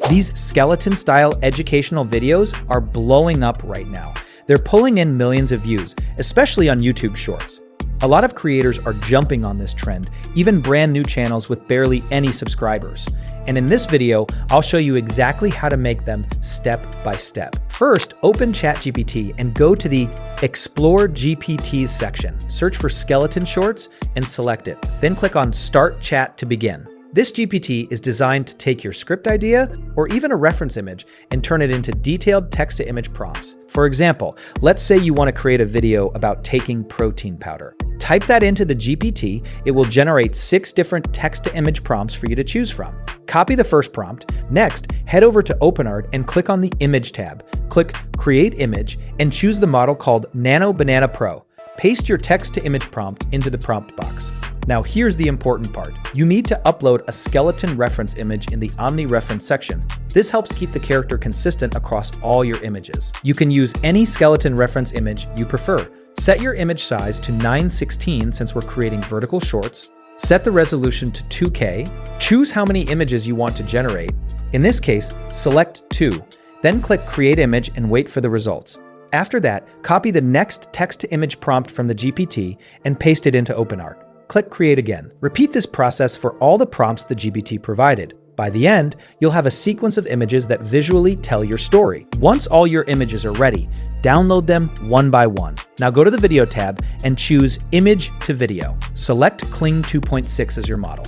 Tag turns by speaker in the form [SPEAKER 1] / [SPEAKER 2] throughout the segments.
[SPEAKER 1] These skeleton-style educational videos are blowing up right now. They're pulling in millions of views, especially on YouTube Shorts. A lot of creators are jumping on this trend, even brand new channels with barely any subscribers. And in this video, I'll show you exactly how to make them step by step. First, open ChatGPT and go to the Explore GPTs section. Search for skeleton shorts and select it. Then click on Start Chat to begin. This GPT is designed to take your script idea or even a reference image and turn it into detailed text-to-image prompts. For example, let's say you want to create a video about taking protein powder. Type that into the GPT, it will generate 6 different text-to-image prompts for you to choose from. Copy the first prompt. Next, head over to OpenArt and click on the Image tab. Click Create Image and choose the model called Nano Banana Pro. Paste your text-to-image prompt into the prompt box. Now here's the important part. You need to upload a skeleton reference image in the Omni reference section. This helps keep the character consistent across all your images. You can use any skeleton reference image you prefer. Set your image size to 9:16 since we're creating vertical shorts. Set the resolution to 2K. Choose how many images you want to generate. In this case, select 2. Then click Create Image and wait for the results. After that, copy the next text-to-image prompt from the GPT and paste it into OpenArt. Click Create again. Repeat this process for all the prompts the GPT provided. By the end, you'll have a sequence of images that visually tell your story. Once all your images are ready, download them one by one. Now go to the Video tab and choose Image to Video. Select Kling 2.6 as your model.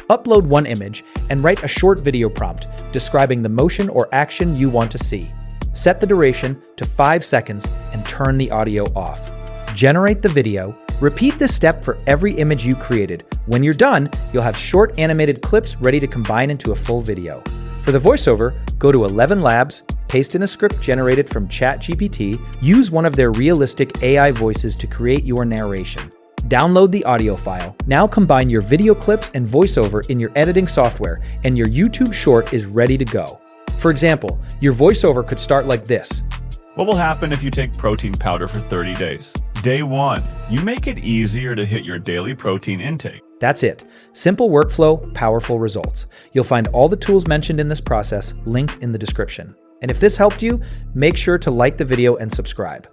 [SPEAKER 1] Upload one image and write a short video prompt describing the motion or action you want to see. Set the duration to 5 seconds and turn the audio off. Generate the video. Repeat this step for every image you created. When you're done, you'll have short animated clips ready to combine into a full video. For the voiceover, go to Elevenlabs, paste in a script generated from ChatGPT, use one of their realistic AI voices to create your narration. Download the audio file. Now combine your video clips and voiceover in your editing software, and your YouTube short is ready to go. For example, your voiceover could start like this.
[SPEAKER 2] What will happen if you take protein powder for 30 days? Day 1, you make it easier to hit your daily protein intake.
[SPEAKER 1] That's it. Simple workflow, powerful results. You'll find all the tools mentioned in this process linked in the description. And if this helped you, make sure to like the video and subscribe.